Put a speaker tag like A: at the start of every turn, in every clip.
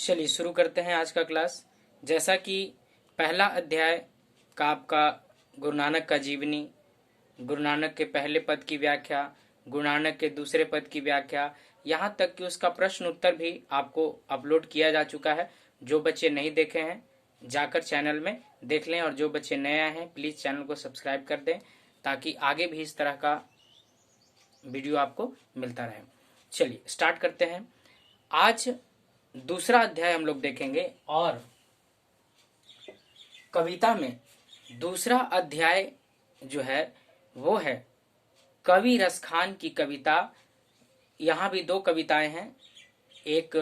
A: चलिए शुरू करते हैं आज का क्लास। जैसा कि पहला अध्याय का आपका गुरु नानक का जीवनी, गुरु नानक के पहले पद की व्याख्या, गुरु नानक के दूसरे पद की व्याख्या, यहाँ तक कि उसका प्रश्न उत्तर भी आपको अपलोड किया जा चुका है। जो बच्चे नहीं देखे हैं जाकर चैनल में देख लें, और जो बच्चे नए आए हैं प्लीज़ चैनल को सब्सक्राइब कर दें ताकि आगे भी इस तरह का वीडियो आपको मिलता रहे। चलिए स्टार्ट करते हैं। आज दूसरा अध्याय हम लोग देखेंगे, और कविता में दूसरा अध्याय जो है वो है कवि रसखान की कविता। यहाँ भी दो कविताएं हैं, एक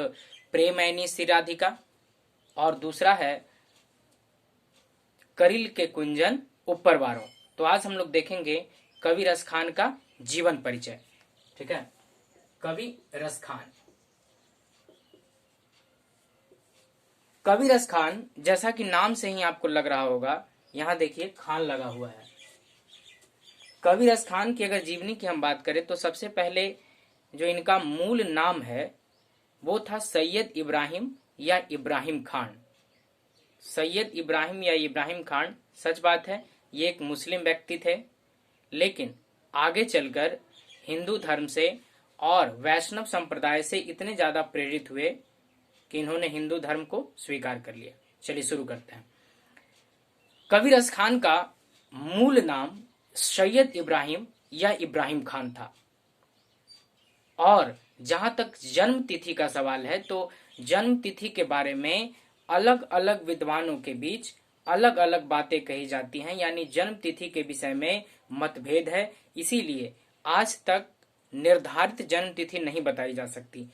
A: प्रेमैनी सी राधिका और दूसरा है करिल के कुंजन ऊपर वारों। तो आज हम लोग देखेंगे कवि रसखान का जीवन परिचय। ठीक है, कवि रसखान। कवि रसखान, जैसा कि नाम से ही आपको लग रहा होगा, यहाँ देखिए खान लगा हुआ है। कवि रसखान की अगर जीवनी की हम बात करें तो सबसे पहले जो इनका मूल नाम है वो था सैयद इब्राहिम या इब्राहिम खान। सैयद इब्राहिम या इब्राहिम खान, सच बात है ये एक मुस्लिम व्यक्ति थे, लेकिन आगे चलकर हिंदू धर्म से और वैष्णव संप्रदाय से इतने ज्यादा प्रेरित हुए कि इन्होंने हिंदू धर्म को स्वीकार कर लिया। चलिए शुरू करते हैं। कवि रसखान का मूल नाम सैयद इब्राहिम या इब्राहिम खान था, और जहां तक जन्म तिथि का सवाल है तो जन्म तिथि के बारे में अलग अलग विद्वानों के बीच अलग अलग बातें कही जाती हैं, यानी जन्म तिथि के विषय में मतभेद है। इसीलिए आज तक निर्धारित जन्म तिथि नहीं बताई जा सकती।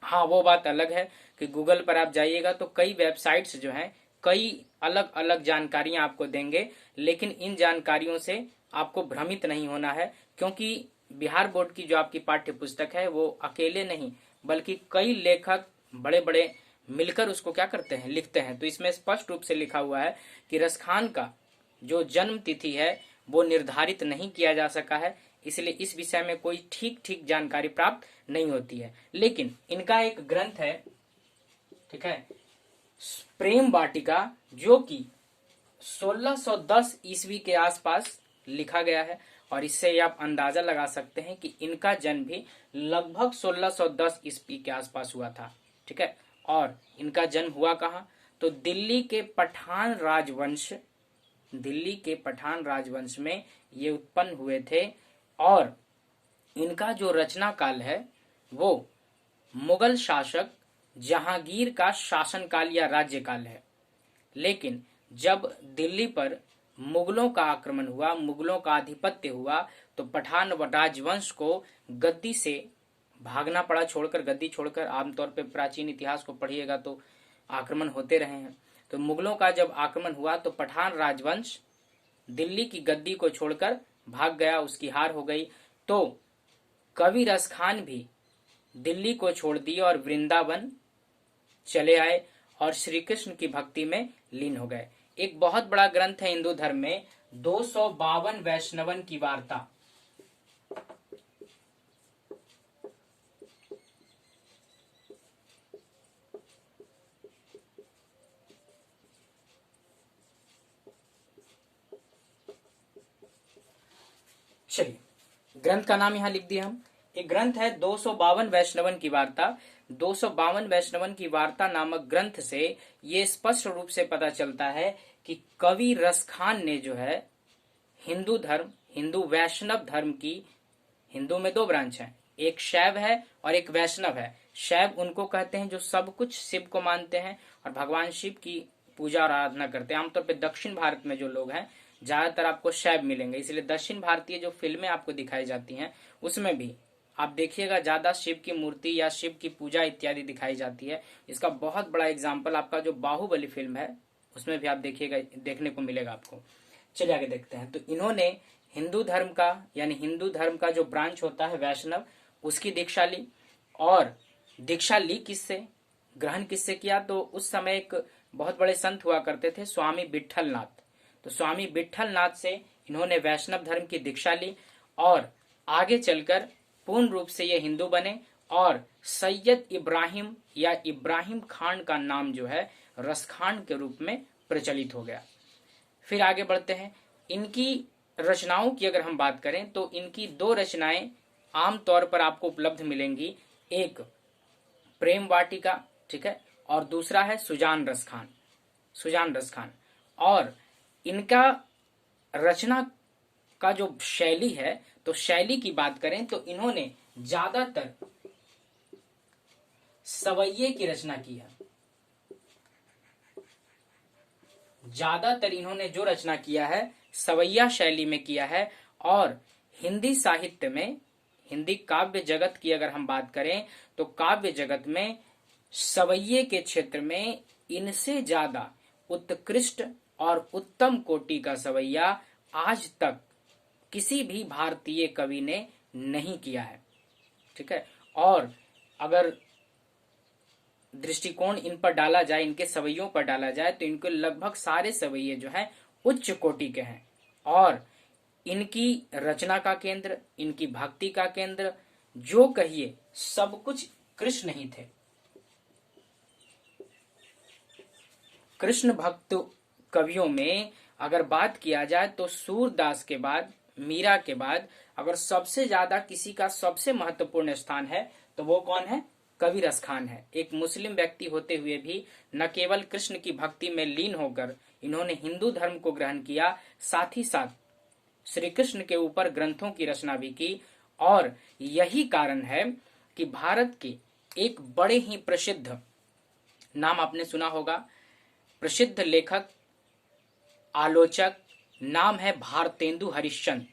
A: हाँ, वो बात अलग है कि गूगल पर आप जाइएगा तो कई वेबसाइट्स जो हैं कई अलग अलग जानकारियां आपको देंगे, लेकिन इन जानकारियों से आपको भ्रमित नहीं होना है, क्योंकि बिहार बोर्ड की जो आपकी पाठ्य पुस्तक है वो अकेले नहीं बल्कि कई लेखक बड़े बड़े मिलकर उसको क्या करते हैं, लिखते हैं। तो इसमें स्पष्ट रूप से लिखा हुआ है कि रसखान का जो जन्म तिथि है वो निर्धारित नहीं किया जा सका है, इसलिए इस विषय में कोई ठीक जानकारी प्राप्त नहीं होती है। लेकिन इनका एक ग्रंथ है, ठीक है, प्रेम वाटिका, जो कि 1610 ईस्वी के आसपास लिखा गया है, और इससे आप अंदाजा लगा सकते हैं कि इनका जन्म भी लगभग 1610 ईस्वी के आसपास हुआ था। ठीक है, और इनका जन्म हुआ कहाँ, तो दिल्ली के पठान राजवंश में ये उत्पन्न हुए थे, और इनका जो रचना काल है वो मुगल शासक जहांगीर का शासनकाल या राज्यकाल है। लेकिन जब दिल्ली पर मुगलों का आक्रमण हुआ, मुगलों का आधिपत्य हुआ, तो पठान राजवंश को गद्दी से भागना पड़ा, छोड़कर गद्दी छोड़कर। आमतौर पे प्राचीन इतिहास को पढ़िएगा तो आक्रमण होते रहे हैं। तो मुगलों का जब आक्रमण हुआ तो पठान राजवंश दिल्ली की गद्दी को छोड़कर भाग गया, उसकी हार हो गई। तो कवि रसखान भी दिल्ली को छोड़ दिए और वृंदावन चले आए और श्री कृष्ण की भक्ति में लीन हो गए। एक बहुत बड़ा ग्रंथ है हिंदू धर्म में, 252 वैष्णवन की वार्ता। चलिए, ग्रंथ का नाम यहां लिख दिया हम। एक ग्रंथ है 252 वैष्णवन की वार्ता। 252 वैष्णवन की वार्ता नामक ग्रंथ से ये स्पष्ट रूप से पता चलता है कि कवि रसखान ने जो है हिंदू धर्म, हिंदू वैष्णव धर्म की, हिंदू में दो ब्रांच है, एक शैव है और एक वैष्णव है। शैव उनको कहते हैं जो सब कुछ शिव को मानते हैं और भगवान शिव की पूजा और आराधना करते हैं। आमतौर पर दक्षिण भारत में जो लोग हैं ज्यादातर आपको शैव मिलेंगे, इसलिए दक्षिण भारतीय जो फिल्में आपको दिखाई जाती हैं उसमें भी आप देखिएगा ज्यादा शिव की मूर्ति या शिव की पूजा इत्यादि दिखाई जाती है। इसका बहुत बड़ा एग्जाम्पल आपका जो बाहुबली फिल्म है उसमें भी आप देखिएगा, देखने को मिलेगा आपको। चलिए आगे देखते हैं। तो इन्होंने हिंदू धर्म का, यानी हिंदू धर्म का जो ब्रांच होता है वैष्णव, उसकी दीक्षा ली। और दीक्षा ली किससे, ग्रहण किससे किया, तो उस समय एक बहुत बड़े संत हुआ करते थे, स्वामी विट्ठलनाथ। तो स्वामी विट्ठलनाथ से इन्होंने वैष्णव धर्म की दीक्षा ली और आगे चलकर पूर्ण रूप से ये हिंदू बने और सैयद इब्राहिम या इब्राहिम खान का नाम जो है रसखान के रूप में प्रचलित हो गया। फिर आगे बढ़ते हैं। इनकी रचनाओं की अगर हम बात करें तो इनकी दो रचनाएं आमतौर पर आपको उपलब्ध मिलेंगी, एक प्रेम वाटिका, ठीक है, और दूसरा है सुजान रसखान। सुजान रसखान और इनका रचना का जो शैली है, तो शैली की बात करें तो इन्होंने ज्यादातर सवैये की रचना की है। ज्यादातर इन्होंने जो रचना किया है सवैया शैली में किया है। और हिंदी साहित्य में, हिंदी काव्य जगत की अगर हम बात करें तो काव्य जगत में सवैये के क्षेत्र में इनसे ज्यादा उत्कृष्ट और उत्तम कोटि का सवैया आज तक किसी भी भारतीय कवि ने नहीं किया है, ठीक है। और अगर दृष्टिकोण इन पर डाला जाए, इनके सवैयों पर डाला जाए, तो इनके लगभग सारे सवैये जो हैं उच्च कोटि के हैं। और इनकी रचना का केंद्र, इनकी भक्ति का केंद्र, जो कहिए सब कुछ कृष्ण ही थे। कृष्ण भक्त कवियों में अगर बात किया जाए तो सूरदास के बाद, मीरा के बाद अगर सबसे ज्यादा किसी का सबसे महत्वपूर्ण स्थान है तो वो कौन है? कवि रसखान है। एक मुस्लिम व्यक्ति होते हुए भी न केवल कृष्ण की भक्ति में लीन होकर इन्होंने हिंदू धर्म को ग्रहण किया, साथ ही साथ श्री कृष्ण के ऊपर ग्रंथों की रचना भी की। और यही कारण है कि भारत के एक बड़े ही प्रसिद्ध, नाम आपने सुना होगा, प्रसिद्ध लेखक, आलोचक, नाम है भारतेंदु हरिश्चंद्र।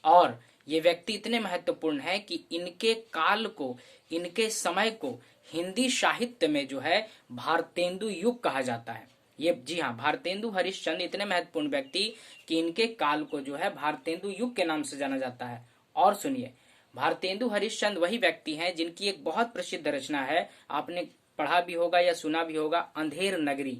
A: और ये व्यक्ति इतने महत्वपूर्ण है कि इनके काल को, इनके समय को हिंदी साहित्य में जो है भारतेंदु युग कहा जाता है। ये, जी हाँ, भारतेंदु हरिश्चंद्र इतने महत्वपूर्ण व्यक्ति कि इनके काल को जो है भारतेंदु युग के नाम से जाना जाता है। और सुनिए, भारतेंदु हरिश्चंद्र वही व्यक्ति हैं जिनकी एक बहुत प्रसिद्ध रचना है, आपने पढ़ा भी होगा या सुना भी होगा, अंधेर नगरी,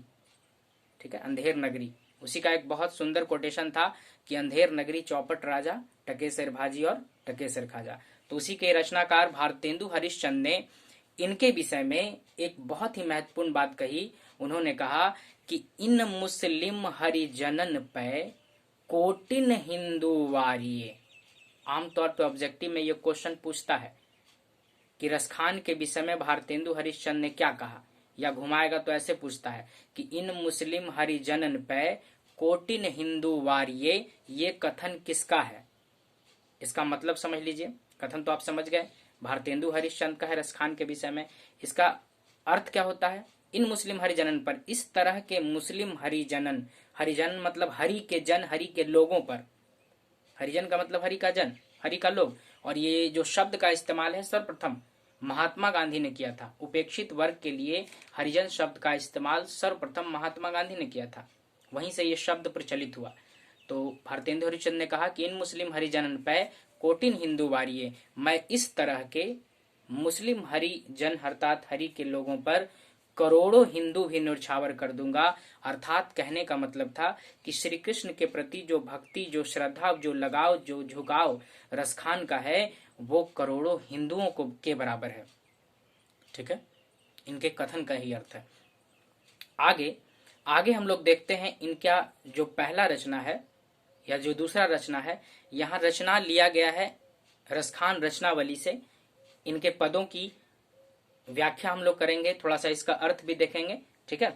A: ठीक है, अंधेर नगरी। उसी का एक बहुत सुंदर कोटेशन था कि अंधेर नगरी चौपट राजा, टकेसर भाजी और टकेसर खाजा। तो उसी के रचनाकार भारतेंदु हरिश्चंद्र ने इनके विषय में एक बहुत ही महत्वपूर्ण बात कही। उन्होंने कहा कि इन मुस्लिम हरिजनन पे कोटिन हिंदू वारिये। आमतौर पर ऑब्जेक्टिव में ये क्वेश्चन पूछता है कि रसखान के विषय में भारतेंदु हरिश्चंद्र ने क्या कहा, या घुमाएगा तो ऐसे पूछता है कि इन मुस्लिम हरिजनन पे कोटिन हिंदू वारिये, ये कथन किसका है? इसका मतलब समझ लीजिए, कथन तो आप समझ गए, भारतेंदु हरिश्चंद्र का है रसखान के विषय में। इसका अर्थ क्या होता है? इन मुस्लिम हरिजनन पर, इस तरह के मुस्लिम हरिजनन, हरिजन मतलब हरि के जन, हरि के लोगों पर, हरिजन का मतलब हरि का जन, हरि का लोग। और ये जो शब्द का इस्तेमाल है सर्वप्रथम महात्मा गांधी ने किया था। उपेक्षित वर्ग के लिए हरिजन शब्द का इस्तेमाल सर्वप्रथम महात्मा गांधी ने किया था, वहीं से ये शब्द प्रचलित हुआ। तो भारतेंदु हरिश्चंद्र ने कहा कि इन मुस्लिम हरिजनन पे कोटिन हिंदू वारिये, मैं इस तरह के मुस्लिम हरिजन अर्थात हरि के लोगों पर करोड़ों हिंदू भी न्यौछावर कर दूंगा। अर्थात कहने का मतलब था कि श्री कृष्ण के प्रति जो भक्ति, जो श्रद्धा, जो लगाव, जो झुकाव रसखान का है, वो करोड़ों हिंदुओं को के बराबर है, ठीक है। इनके कथन का ही अर्थ है। आगे आगे हम लोग देखते हैं इनका जो पहला रचना है या जो दूसरा रचना है, यहाँ रचना लिया गया है रसखान रचनावली से। इनके पदों की व्याख्या हम लोग करेंगे, थोड़ा सा इसका अर्थ भी देखेंगे, ठीक है।